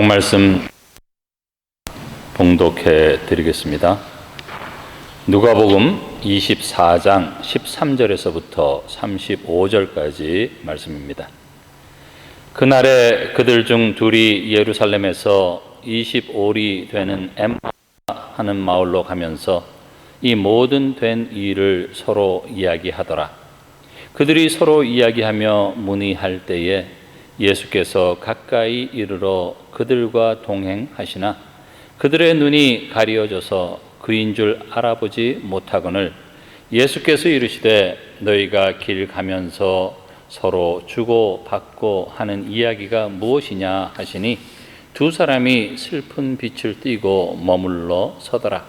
말씀 봉독해 드리겠습니다. 누가복음 24장 13절에서부터 35절까지 말씀입니다. 그날에 그들 중 둘이 예루살렘에서 25리 되는 엠마 하는 마을로 가면서 이 모든 된 일을 서로 이야기하더라. 그들이 서로 이야기하며 문의할 때에 예수께서 가까이 이르러 그들과 동행하시나 그들의 눈이 가리어져서 그인 줄 알아보지 못하거늘 예수께서 이르시되 너희가 길 가면서 서로 주고 받고 하는 이야기가 무엇이냐 하시니 두 사람이 슬픈 빛을 띠고 머물러 서더라.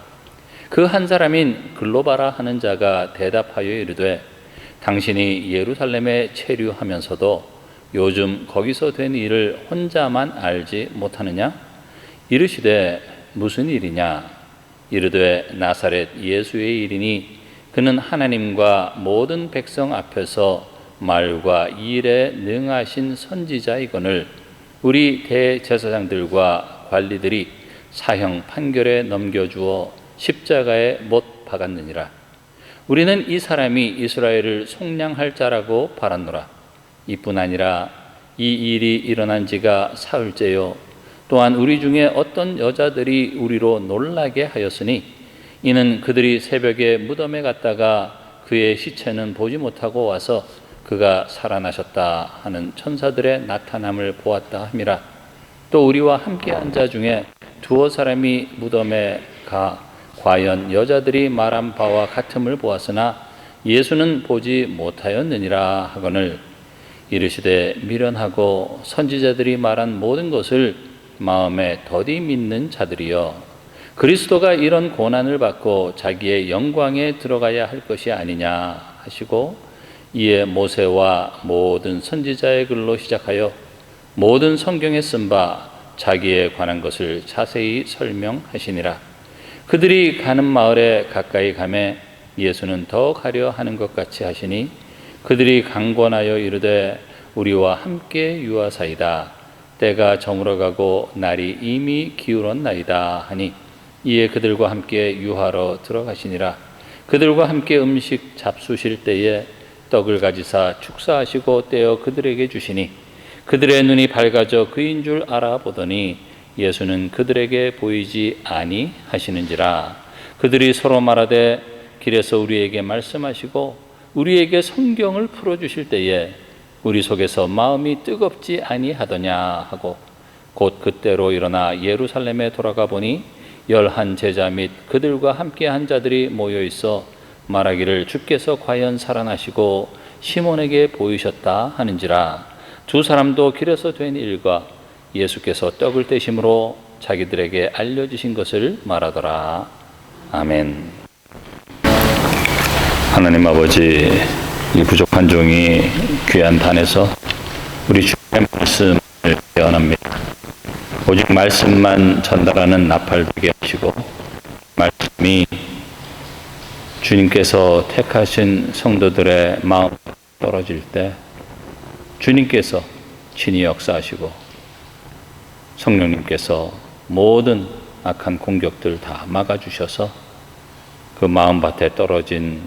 그 한 사람인 글로바라 하는 자가 대답하여 이르되 당신이 예루살렘에 체류하면서도 요즘 거기서 된 일을 혼자만 알지 못하느냐? 이르시되 무슨 일이냐? 이르되 나사렛 예수의 일이니 그는 하나님과 모든 백성 앞에서 말과 일에 능하신 선지자이거늘 우리 대제사장들과 관리들이 사형 판결에 넘겨주어 십자가에 못 박았느니라. 우리는 이 사람이 이스라엘을 속량할 자라고 바랐노라. 이뿐 아니라 이 일이 일어난 지가 사흘째요. 또한 우리 중에 어떤 여자들이 우리로 놀라게 하였으니 이는 그들이 새벽에 무덤에 갔다가 그의 시체는 보지 못하고 와서 그가 살아나셨다 하는 천사들의 나타남을 보았다 함이라. 또 우리와 함께한 자 중에 두어 사람이 무덤에 가 과연 여자들이 말한 바와 같음을 보았으나 예수는 보지 못하였느니라 하거늘 이르시되 미련하고 선지자들이 말한 모든 것을 마음에 더디 믿는 자들이여 그리스도가 이런 고난을 받고 자기의 영광에 들어가야 할 것이 아니냐 하시고 이에 모세와 모든 선지자의 글로 시작하여 모든 성경에 쓴 바 자기에 관한 것을 자세히 설명하시니라. 그들이 가는 마을에 가까이 가매 예수는 더 가려 하는 것 같이 하시니 그들이 강권하여 이르되 우리와 함께 유하사이다. 때가 저물어가고 날이 이미 기울었나이다 하니 이에 그들과 함께 유하러 들어가시니라. 그들과 함께 음식 잡수실 때에 떡을 가지사 축사하시고 떼어 그들에게 주시니 그들의 눈이 밝아져 그인 줄 알아보더니 예수는 그들에게 보이지 아니하시는지라. 그들이 서로 말하되 길에서 우리에게 말씀하시고 우리에게 성경을 풀어주실 때에 우리 속에서 마음이 뜨겁지 아니하더냐 하고 곧 그때로 일어나 예루살렘에 돌아가 보니 11 제자 및 그들과 함께한 자들이 모여 있어 말하기를 주께서 과연 살아나시고 시몬에게 보이셨다 하는지라. 두 사람도 길에서 된 일과 예수께서 떡을 떼심으로 자기들에게 알려주신 것을 말하더라. 아멘. 하나님 아버지, 이 부족한 종이 귀한 단에서 우리 주님의 말씀을 예언합니다. 오직 말씀만 전달하는 나팔 되게 하시고 말씀이 주님께서 택하신 성도들의 마음 떨어질 때 주님께서 친히 역사하시고 성령님께서 모든 악한 공격들 다 막아주셔서 그 마음밭에 떨어진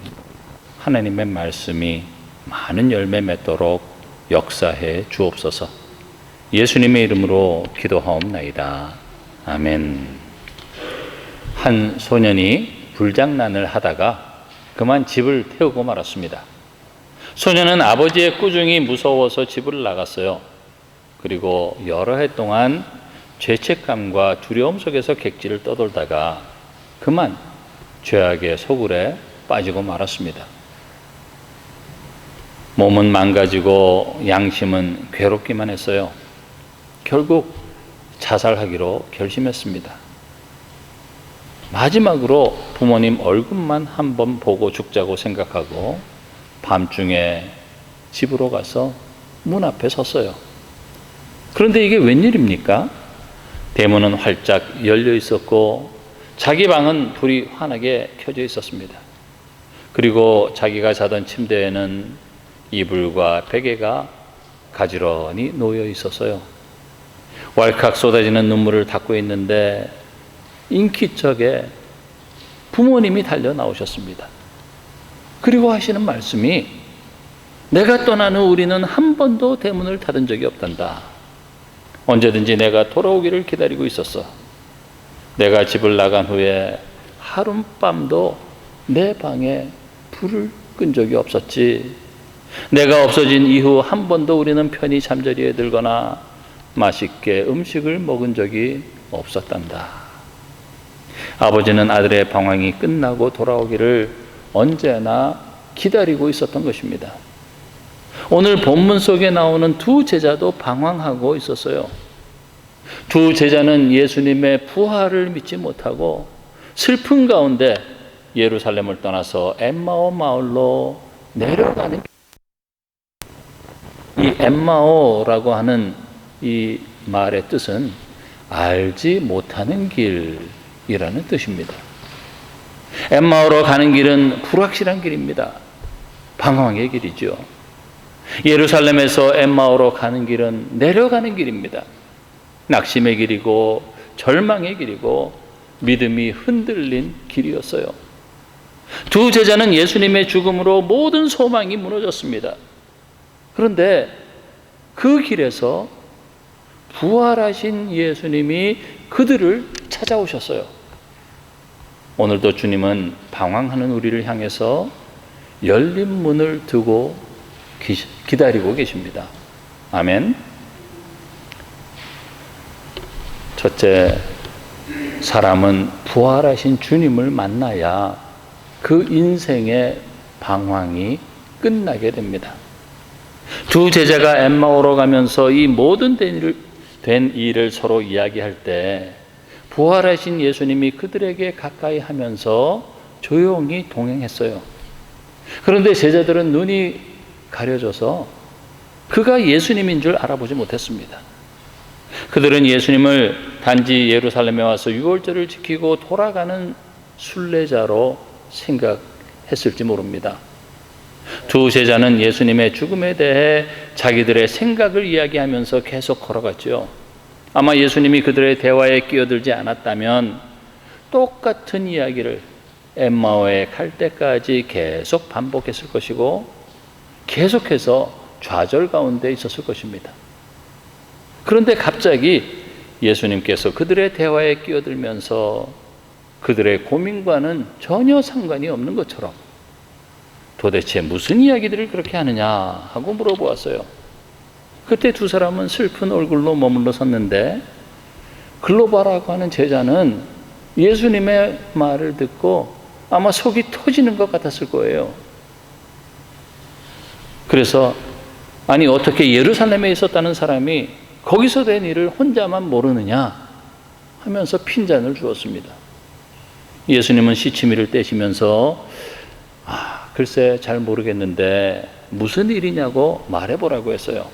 하나님의 말씀이 많은 열매 맺도록 역사해 주옵소서. 예수님의 이름으로 기도하옵나이다. 아멘. 한 소년이 불장난을 하다가 그만 집을 태우고 말았습니다. 소년은 아버지의 꾸중이 무서워서 집을 나갔어요. 그리고 여러 해 동안 죄책감과 두려움 속에서 객지를 떠돌다가 그만 죄악의 소굴에 빠지고 말았습니다. 몸은 망가지고 양심은 괴롭기만 했어요. 결국 자살하기로 결심했습니다. 마지막으로 부모님 얼굴만 한번 보고 죽자고 생각하고 밤중에 집으로 가서 문 앞에 섰어요. 그런데 이게 웬일입니까? 대문은 활짝 열려 있었고 자기 방은 불이 환하게 켜져 있었습니다. 그리고 자기가 자던 침대에는 이불과 베개가 가지런히 놓여 있었어요. 왈칵 쏟아지는 눈물을 닦고 있는데 인기척에 부모님이 달려 나오셨습니다. 그리고 하시는 말씀이 내가 떠난 후 우리는 한 번도 대문을 닫은 적이 없단다. 언제든지 내가 돌아오기를 기다리고 있었어. 내가 집을 나간 후에 하룻밤도 내 방에 불을 끈 적이 없었지. 내가 없어진 이후 한 번도 우리는 편히 잠자리에 들거나 맛있게 음식을 먹은 적이 없었단다. 아버지는 아들의 방황이 끝나고 돌아오기를 언제나 기다리고 있었던 것입니다. 오늘 본문 속에 나오는 두 제자도 방황하고 있었어요. 두 제자는 예수님의 부활을 믿지 못하고 슬픈 가운데 예루살렘을 떠나서 엠마오 마을로 내려가는, 이 엠마오라고 하는 이 말의 뜻은 알지 못하는 길이라는 뜻입니다. 엠마오로 가는 길은 불확실한 길입니다. 방황의 길이죠. 예루살렘에서 엠마오로 가는 길은 내려가는 길입니다. 낙심의 길이고 절망의 길이고 믿음이 흔들린 길이었어요. 두 제자는 예수님의 죽음으로 모든 소망이 무너졌습니다. 그런데 그 길에서 부활하신 예수님이 그들을 찾아오셨어요. 오늘도 주님은 방황하는 우리를 향해서 열린 문을 두고 기다리고 계십니다. 아멘. 첫째, 사람은 부활하신 주님을 만나야 그 인생의 방황이 끝나게 됩니다. 두 제자가 엠마오로 가면서 이 모든 된 일을 서로 이야기할 때 부활하신 예수님이 그들에게 가까이 하면서 조용히 동행했어요. 그런데 제자들은 눈이 가려져서 그가 예수님인 줄 알아보지 못했습니다. 그들은 예수님을 단지 예루살렘에 와서 유월절을 지키고 돌아가는 순례자로 생각했을지 모릅니다. 두 제자는 예수님의 죽음에 대해 자기들의 생각을 이야기하면서 계속 걸어갔죠. 아마 예수님이 그들의 대화에 끼어들지 않았다면 똑같은 이야기를 엠마오에 갈 때까지 계속 반복했을 것이고 계속해서 좌절 가운데 있었을 것입니다. 그런데 갑자기 예수님께서 그들의 대화에 끼어들면서 그들의 고민과는 전혀 상관이 없는 것처럼 도대체 무슨 이야기들을 그렇게 하느냐 하고 물어보았어요. 그때 두 사람은 슬픈 얼굴로 머물러 섰는데 글로바라고 하는 제자는 예수님의 말을 듣고 아마 속이 터지는 것 같았을 거예요. 그래서 아니 어떻게 예루살렘에 있었다는 사람이 거기서 된 일을 혼자만 모르느냐 하면서 핀잔을 주었습니다. 예수님은 시치미를 떼시면서 글쎄 잘 모르겠는데 무슨 일이냐고 말해보라고 했어요.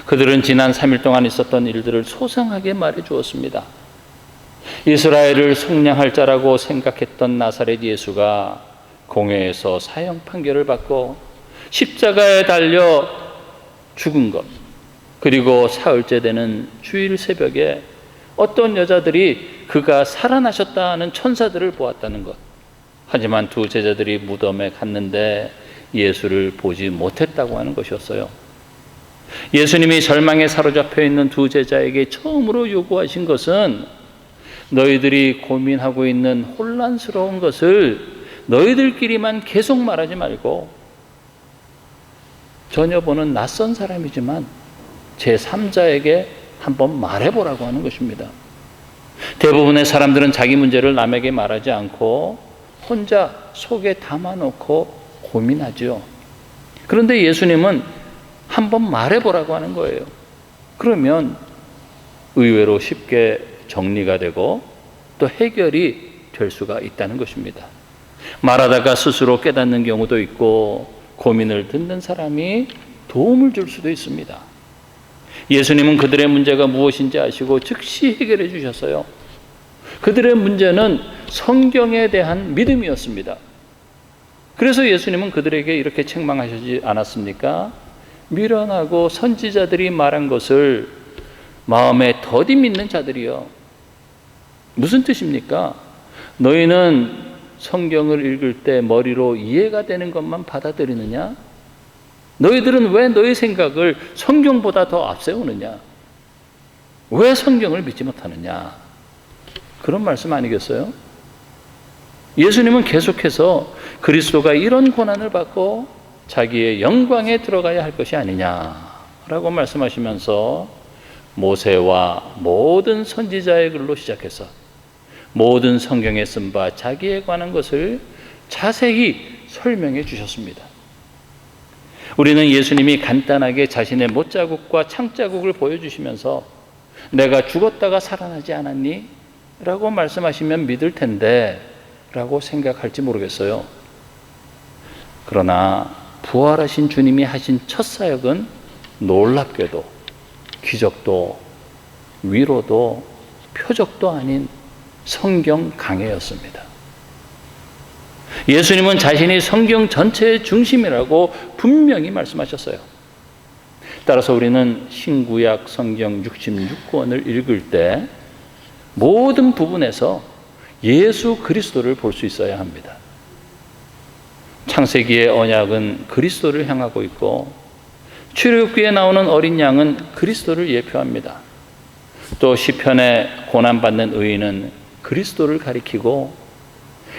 그들은 지난 3일 동안 있었던 일들을 소상하게 말해 주었습니다. 이스라엘을 속량할 자라고 생각했던 나사렛 예수가 공회에서 사형 판결을 받고 십자가에 달려 죽은 것, 그리고 사흘째 되는 주일 새벽에 어떤 여자들이 그가 살아나셨다는 천사들을 보았다는 것. 하지만 두 제자들이 무덤에 갔는데 예수를 보지 못했다고 하는 것이었어요. 예수님이 절망에 사로잡혀 있는 두 제자에게 처음으로 요구하신 것은 너희들이 고민하고 있는 혼란스러운 것을 너희들끼리만 계속 말하지 말고 전혀 보는 낯선 사람이지만 제3자에게 한번 말해보라고 하는 것입니다. 대부분의 사람들은 자기 문제를 남에게 말하지 않고 혼자 속에 담아놓고 고민하죠. 그런데 예수님은 한번 말해보라고 하는 거예요. 그러면 의외로 쉽게 정리가 되고 또 해결이 될 수가 있다는 것입니다. 말하다가 스스로 깨닫는 경우도 있고 고민을 듣는 사람이 도움을 줄 수도 있습니다. 예수님은 그들의 문제가 무엇인지 아시고 즉시 해결해 주셨어요. 그들의 문제는 성경에 대한 믿음이었습니다. 그래서 예수님은 그들에게 이렇게 책망하시지 않았습니까? 미련하고 선지자들이 말한 것을 마음에 더디 믿는 자들이여. 무슨 뜻입니까? 너희는 성경을 읽을 때 머리로 이해가 되는 것만 받아들이느냐? 너희들은 왜 너희 생각을 성경보다 더 앞세우느냐? 왜 성경을 믿지 못하느냐? 그런 말씀 아니겠어요? 예수님은 계속해서 그리스도가 이런 고난을 받고 자기의 영광에 들어가야 할 것이 아니냐라고 말씀하시면서 모세와 모든 선지자의 글로 시작해서 모든 성경에 쓴 바 자기에 관한 것을 자세히 설명해 주셨습니다. 우리는 예수님이 간단하게 자신의 못자국과 창자국을 보여주시면서 내가 죽었다가 살아나지 않았니? 라고 말씀하시면 믿을 텐데 라고 생각할지 모르겠어요. 그러나 부활하신 주님이 하신 첫 사역은 놀랍게도 기적도 위로도 표적도 아닌 성경 강해였습니다. 예수님은 자신이 성경 전체의 중심이라고 분명히 말씀하셨어요. 따라서 우리는 신구약 성경 66권을 읽을 때 모든 부분에서 예수 그리스도를 볼 수 있어야 합니다. 창세기의 언약은 그리스도를 향하고 있고 출애굽기에 나오는 어린 양은 그리스도를 예표합니다. 또 시편에 고난받는 의인은 그리스도를 가리키고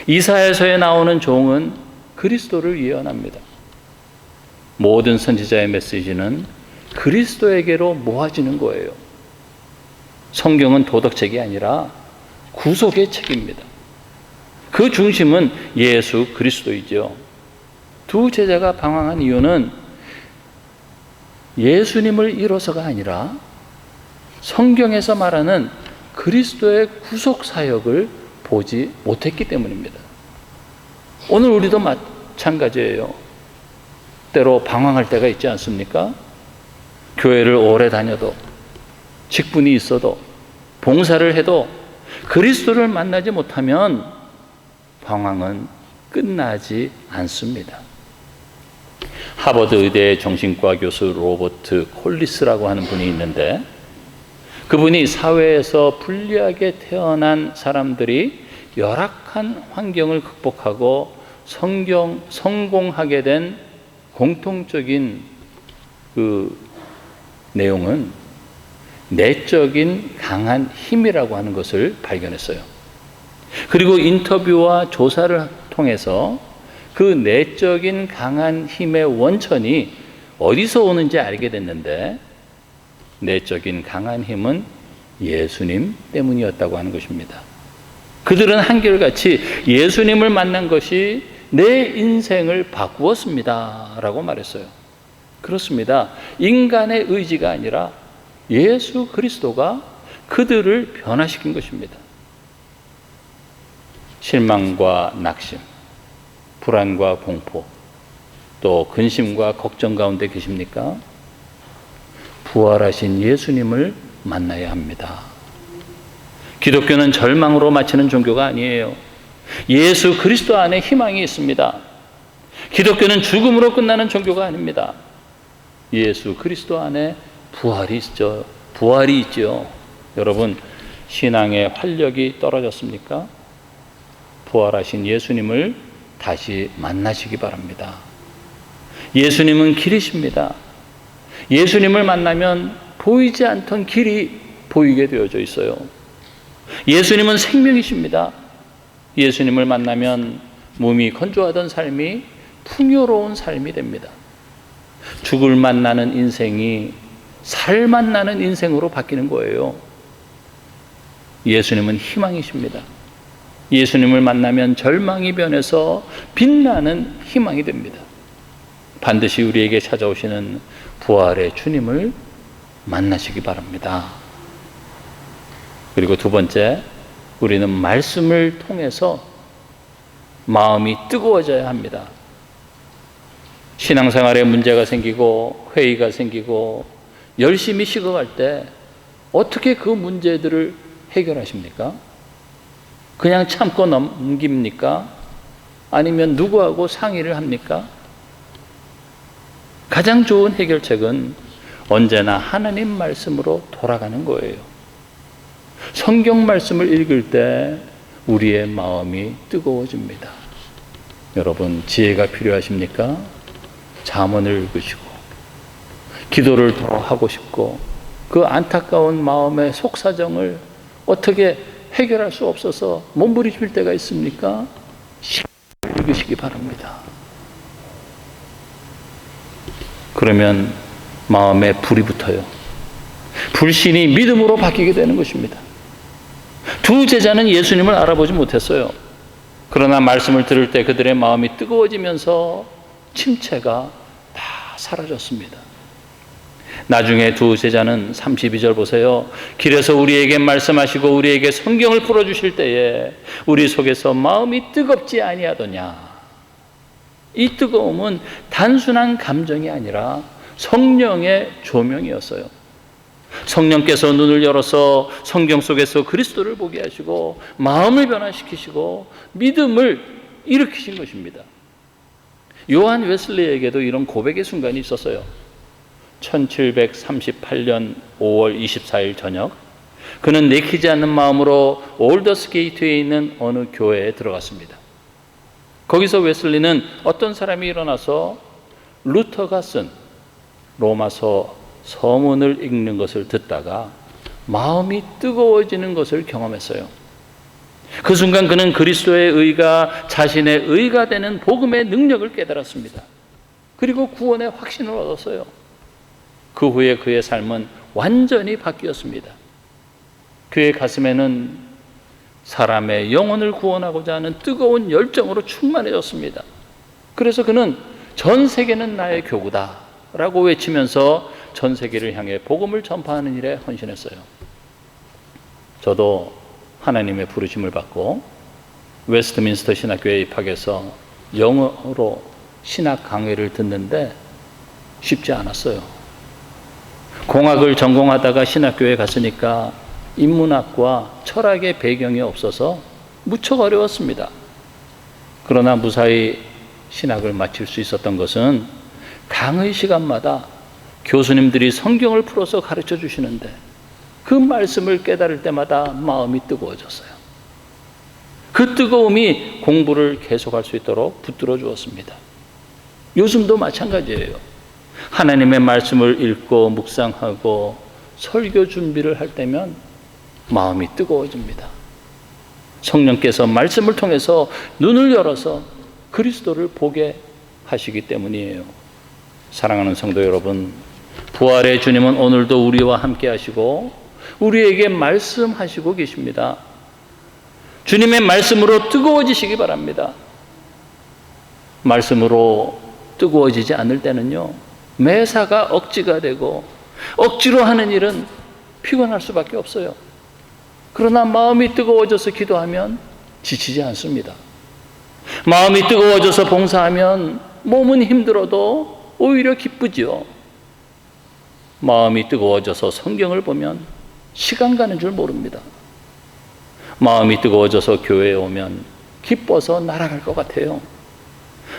이사야서에 나오는 종은 그리스도를 예언합니다. 모든 선지자의 메시지는 그리스도에게로 모아지는 거예요. 성경은 도덕책이 아니라 구속의 책입니다. 그 중심은 예수 그리스도이죠. 두 제자가 방황한 이유는 예수님을 잃어서가 아니라 성경에서 말하는 그리스도의 구속 사역을 보지 못했기 때문입니다. 오늘 우리도 마찬가지예요. 때로 방황할 때가 있지 않습니까? 교회를 오래 다녀도 직분이 있어도 봉사를 해도 그리스도를 만나지 못하면 방황은 끝나지 않습니다. 하버드 의대의 정신과 교수 로버트 콜리스라고 하는 분이 있는데 그분이 사회에서 불리하게 태어난 사람들이 열악한 환경을 극복하고 성공하게 된 공통적인 그 내용은 내적인 강한 힘이라고 하는 것을 발견했어요. 그리고 인터뷰와 조사를 통해서 그 내적인 강한 힘의 원천이 어디서 오는지 알게 됐는데 내적인 강한 힘은 예수님 때문이었다고 하는 것입니다. 그들은 한결같이 예수님을 만난 것이 내 인생을 바꾸었습니다 라고 말했어요. 그렇습니다. 인간의 의지가 아니라 예수 그리스도가 그들을 변화시킨 것입니다. 실망과 낙심, 불안과 공포, 또 근심과 걱정 가운데 계십니까? 부활하신 예수님을 만나야 합니다. 기독교는 절망으로 마치는 종교가 아니에요. 예수 그리스도 안에 희망이 있습니다. 기독교는 죽음으로 끝나는 종교가 아닙니다. 예수 그리스도 안에 부활이 있죠. 부활이 있죠. 여러분, 신앙의 활력이 떨어졌습니까? 부활하신 예수님을 다시 만나시기 바랍니다. 예수님은 길이십니다. 예수님을 만나면 보이지 않던 길이 보이게 되어져 있어요. 예수님은 생명이십니다. 예수님을 만나면 몸이 건조하던 삶이 풍요로운 삶이 됩니다. 죽을 만나는 인생이 살 만나는 인생으로 바뀌는 거예요. 예수님은 희망이십니다. 예수님을 만나면 절망이 변해서 빛나는 희망이 됩니다. 반드시 우리에게 찾아오시는 부활의 주님을 만나시기 바랍니다. 그리고 두 번째, 우리는 말씀을 통해서 마음이 뜨거워져야 합니다. 신앙생활에 문제가 생기고 회의가 생기고 열심히 식어갈 때 어떻게 그 문제들을 해결하십니까? 그냥 참고 넘깁니까? 아니면 누구하고 상의를 합니까? 가장 좋은 해결책은 언제나 하나님 말씀으로 돌아가는 거예요. 성경 말씀을 읽을 때 우리의 마음이 뜨거워집니다. 여러분, 지혜가 필요하십니까? 잠언을 읽으시고 기도를 더 하고 싶고 그 안타까운 마음의 속사정을 어떻게 해결할 수 없어서 몸부림칠 때가 있습니까? 읽으시기 바랍니다. 그러면 마음에 불이 붙어요. 불신이 믿음으로 바뀌게 되는 것입니다. 두 제자는 예수님을 알아보지 못했어요. 그러나 말씀을 들을 때 그들의 마음이 뜨거워지면서 침체가 다 사라졌습니다. 나중에 두 제자는 32절 보세요. 길에서 우리에게 말씀하시고 우리에게 성경을 풀어주실 때에 우리 속에서 마음이 뜨겁지 아니하더냐. 이 뜨거움은 단순한 감정이 아니라 성령의 조명이었어요. 성령께서 눈을 열어서 성경 속에서 그리스도를 보게 하시고 마음을 변화시키시고 믿음을 일으키신 것입니다. 요한 웨슬리에게도 이런 고백의 순간이 있었어요. 1738년 5월 24일 저녁, 그는 내키지 않는 마음으로 올더스 게이트에 있는 어느 교회에 들어갔습니다. 거기서 웨슬리는 어떤 사람이 일어나서 루터가 쓴 로마서 서문을 읽는 것을 듣다가 마음이 뜨거워지는 것을 경험했어요. 그 순간 그는 그리스도의 의가 자신의 의가 되는 복음의 능력을 깨달았습니다. 그리고 구원의 확신을 얻었어요. 그 후에 그의 삶은 완전히 바뀌었습니다. 그의 가슴에는 사람의 영혼을 구원하고자 하는 뜨거운 열정으로 충만해졌습니다. 그래서 그는 전 세계는 나의 교구다 라고 외치면서 전 세계를 향해 복음을 전파하는 일에 헌신했어요. 저도 하나님의 부르심을 받고 웨스트민스터 신학교에 입학해서 영어로 신학 강의를 듣는데 쉽지 않았어요. 공학을 전공하다가 신학교에 갔으니까 인문학과 철학의 배경이 없어서 무척 어려웠습니다. 그러나 무사히 신학을 마칠 수 있었던 것은 강의 시간마다 교수님들이 성경을 풀어서 가르쳐 주시는데 그 말씀을 깨달을 때마다 마음이 뜨거워졌어요. 그 뜨거움이 공부를 계속할 수 있도록 붙들어 주었습니다. 요즘도 마찬가지예요. 하나님의 말씀을 읽고 묵상하고 설교 준비를 할 때면 마음이 뜨거워집니다. 성령께서 말씀을 통해서 눈을 열어서 그리스도를 보게 하시기 때문이에요. 사랑하는 성도 여러분, 부활의 주님은 오늘도 우리와 함께 하시고 우리에게 말씀하시고 계십니다. 주님의 말씀으로 뜨거워지시기 바랍니다. 말씀으로 뜨거워지지 않을 때는요, 매사가 억지가 되고 억지로 하는 일은 피곤할 수밖에 없어요. 그러나 마음이 뜨거워져서 기도하면 지치지 않습니다. 마음이 뜨거워져서 봉사하면 몸은 힘들어도 오히려 기쁘지요. 마음이 뜨거워져서 성경을 보면 시간 가는 줄 모릅니다. 마음이 뜨거워져서 교회에 오면 기뻐서 날아갈 것 같아요.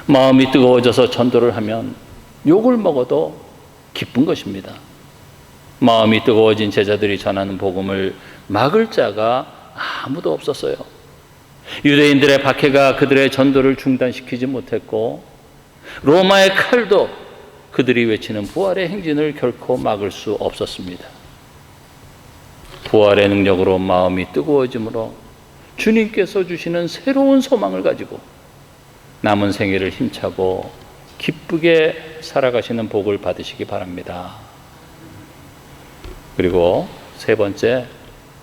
마음이 뜨거워져서 전도를 하면 욕을 먹어도 기쁜 것입니다. 마음이 뜨거워진 제자들이 전하는 복음을 막을 자가 아무도 없었어요. 유대인들의 박해가 그들의 전도를 중단시키지 못했고 로마의 칼도 그들이 외치는 부활의 행진을 결코 막을 수 없었습니다. 부활의 능력으로 마음이 뜨거워짐으로 주님께서 주시는 새로운 소망을 가지고 남은 생애를 힘차고 기쁘게 살아가시는 복을 받으시기 바랍니다. 그리고 세 번째,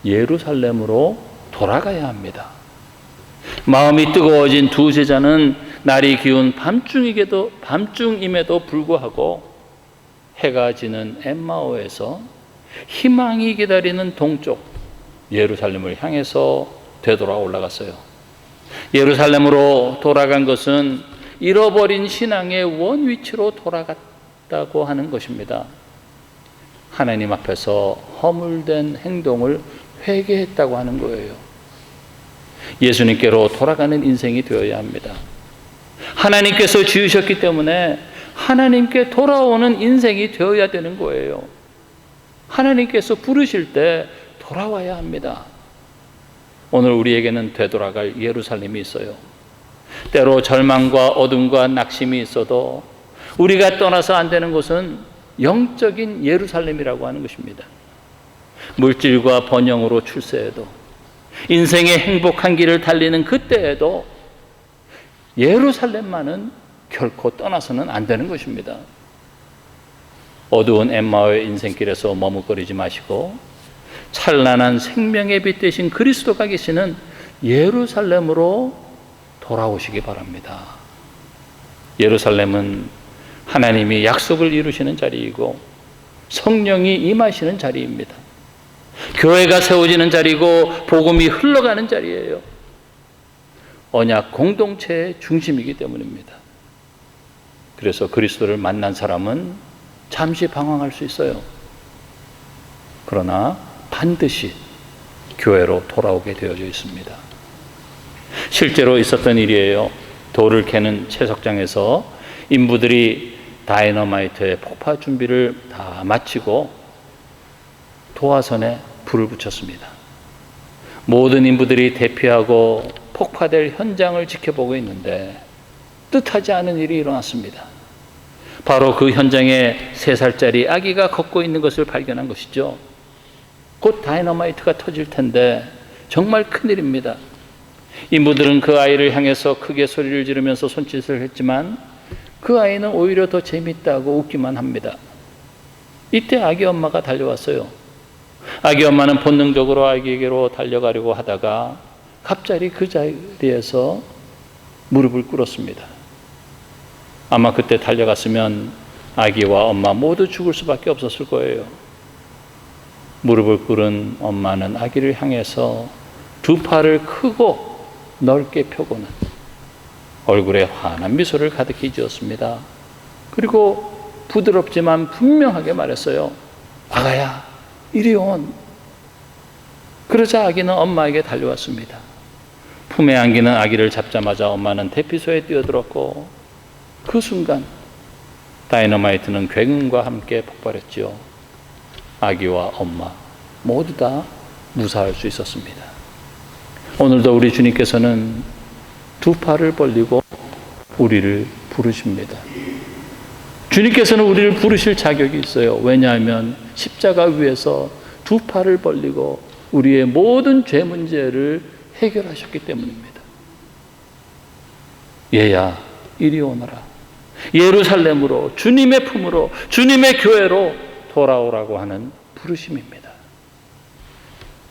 예루살렘으로 돌아가야 합니다. 마음이 뜨거워진 두 제자는 날이 기운 밤중임에도 불구하고 해가 지는 엠마오에서 희망이 기다리는 동쪽 예루살렘을 향해서 되돌아 올라갔어요. 예루살렘으로 돌아간 것은 잃어버린 신앙의 원위치로 돌아갔다고 하는 것입니다. 하나님 앞에서 허물된 행동을 회개했다고 하는 거예요. 예수님께로 돌아가는 인생이 되어야 합니다. 하나님께서 지으셨기 때문에 하나님께 돌아오는 인생이 되어야 되는 거예요. 하나님께서 부르실 때 돌아와야 합니다. 오늘 우리에게는 되돌아갈 예루살렘이 있어요. 때로 절망과 어둠과 낙심이 있어도 우리가 떠나서 안 되는 곳은 영적인 예루살렘이라고 하는 것입니다. 물질과 번영으로 출세해도, 인생의 행복한 길을 달리는 그때에도 예루살렘만은 결코 떠나서는 안 되는 것입니다. 어두운 엠마오의 인생길에서 머뭇거리지 마시고 찬란한 생명의 빛 되신 그리스도가 계시는 예루살렘으로 돌아오시기 바랍니다. 예루살렘은 하나님이 약속을 이루시는 자리이고 성령이 임하시는 자리입니다. 교회가 세워지는 자리고 복음이 흘러가는 자리예요. 언약 공동체의 중심이기 때문입니다. 그래서 그리스도를 만난 사람은 잠시 방황할 수 있어요. 그러나 반드시 교회로 돌아오게 되어져 있습니다. 실제로 있었던 일이에요. 돌을 캐는 채석장에서 인부들이 다이너마이트의 폭파 준비를 다 마치고 도화선에 불을 붙였습니다. 모든 인부들이 대피하고 폭파될 현장을 지켜보고 있는데 뜻하지 않은 일이 일어났습니다. 바로 그 현장에 3살짜리 아기가 걷고 있는 것을 발견한 것이죠. 곧 다이너마이트가 터질 텐데 정말 큰일입니다. 인부들은 그 아이를 향해서 크게 소리를 지르면서 손짓을 했지만 그 아이는 오히려 더 재밌다고 웃기만 합니다. 이때 아기 엄마가 달려왔어요. 아기 엄마는 본능적으로 아기에게로 달려가려고 하다가 갑자기 그 자리에서 무릎을 꿇었습니다. 아마 그때 달려갔으면 아기와 엄마 모두 죽을 수밖에 없었을 거예요. 무릎을 꿇은 엄마는 아기를 향해서 2팔을 크고 넓게 펴고는 얼굴에 환한 미소를 가득히 지었습니다. 그리고 부드럽지만 분명하게 말했어요. 아가야, 이리 온. 그러자 아기는 엄마에게 달려왔습니다. 품에 안기는 아기를 잡자마자 엄마는 대피소에 뛰어들었고 그 순간 다이너마이트는 굉음과 함께 폭발했지요. 아기와 엄마 모두 다 무사할 수 있었습니다. 오늘도 우리 주님께서는 2팔을 벌리고 우리를 부르십니다. 주님께서는 우리를 부르실 자격이 있어요. 왜냐하면 십자가 위에서 2팔을 벌리고 우리의 모든 죄 문제를 해결하셨기 때문입니다. 얘야, 이리 오너라. 예루살렘으로, 주님의 품으로, 주님의 교회로 돌아오라고 하는 부르심입니다.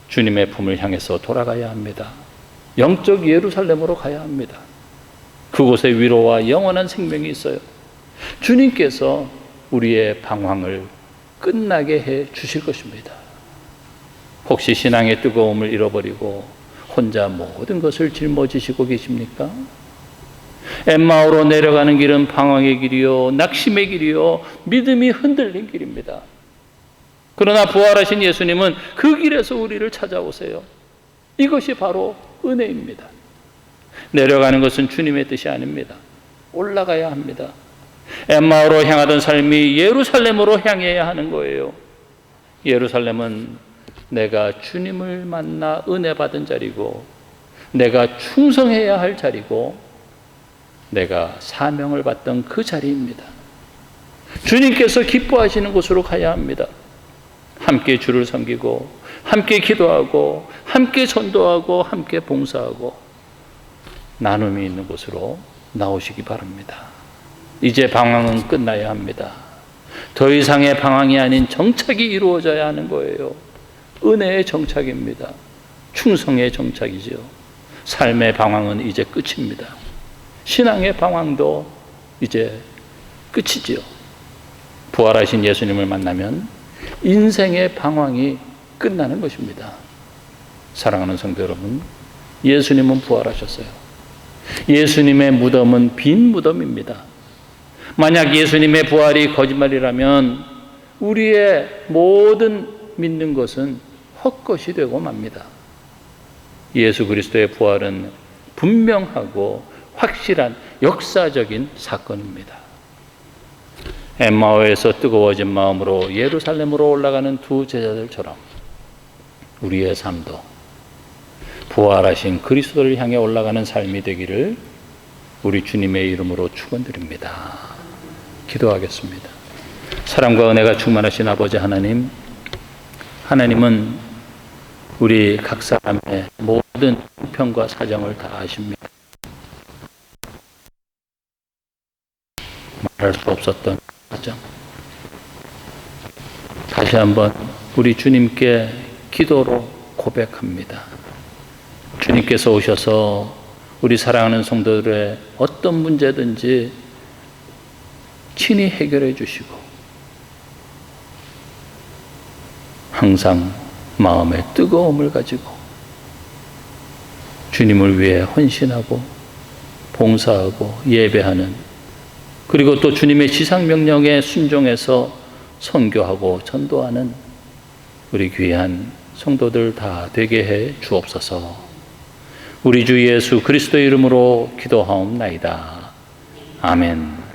주님의 품을 향해서 돌아가야 합니다. 영적 예루살렘으로 가야 합니다. 그곳에 위로와 영원한 생명이 있어요. 주님께서 우리의 방황을 끝나게 해 주실 것입니다. 혹시 신앙의 뜨거움을 잃어버리고 혼자 모든 것을 짊어지시고 계십니까? 엠마오로 내려가는 길은 방황의 길이요, 낙심의 길이요, 믿음이 흔들린 길입니다. 그러나 부활하신 예수님은 그 길에서 우리를 찾아오세요. 이것이 바로 은혜입니다. 내려가는 것은 주님의 뜻이 아닙니다. 올라가야 합니다. 엠마오로 향하던 삶이 예루살렘으로 향해야 하는 거예요. 예루살렘은 내가 주님을 만나 은혜 받은 자리고, 내가 충성해야 할 자리고, 내가 사명을 받던 그 자리입니다. 주님께서 기뻐하시는 곳으로 가야 합니다. 함께 주를 섬기고, 함께 기도하고, 함께 전도하고, 함께 봉사하고, 나눔이 있는 곳으로 나오시기 바랍니다. 이제 방황은 끝나야 합니다. 더 이상의 방황이 아닌 정착이 이루어져야 하는 거예요. 은혜의 정착입니다. 충성의 정착이지요. 삶의 방황은 이제 끝입니다. 신앙의 방황도 이제 끝이지요. 부활하신 예수님을 만나면 인생의 방황이 끝나는 것입니다. 사랑하는 성도 여러분, 예수님은 부활하셨어요. 예수님의 무덤은 빈 무덤입니다. 만약 예수님의 부활이 거짓말이라면 우리의 모든 믿는 것은 헛것이 되고 맙니다. 예수 그리스도의 부활은 분명하고 확실한 역사적인 사건입니다. 엠마오에서 뜨거워진 마음으로 예루살렘으로 올라가는 두 제자들처럼 우리의 삶도 부활하신 그리스도를 향해 올라가는 삶이 되기를 우리 주님의 이름으로 축원드립니다. 기도하겠습니다. 사랑과 은혜가 충만하신 아버지 하나님, 하나님은 우리 각 사람의 모든 형편과 사정을 다 아십니다. 말할 수 없었던 사정, 다시 한번 우리 주님께 기도로 고백합니다. 주님께서 오셔서 우리 사랑하는 성도들의 어떤 문제든지 친히 해결해 주시고 항상 마음의 뜨거움을 가지고 주님을 위해 헌신하고 봉사하고 예배하는, 그리고 또 주님의 지상명령에 순종해서 선교하고 전도하는 우리 귀한 성도들 다 되게 해 주옵소서. 우리 주 예수 그리스도의 이름으로 기도하옵나이다. 아멘.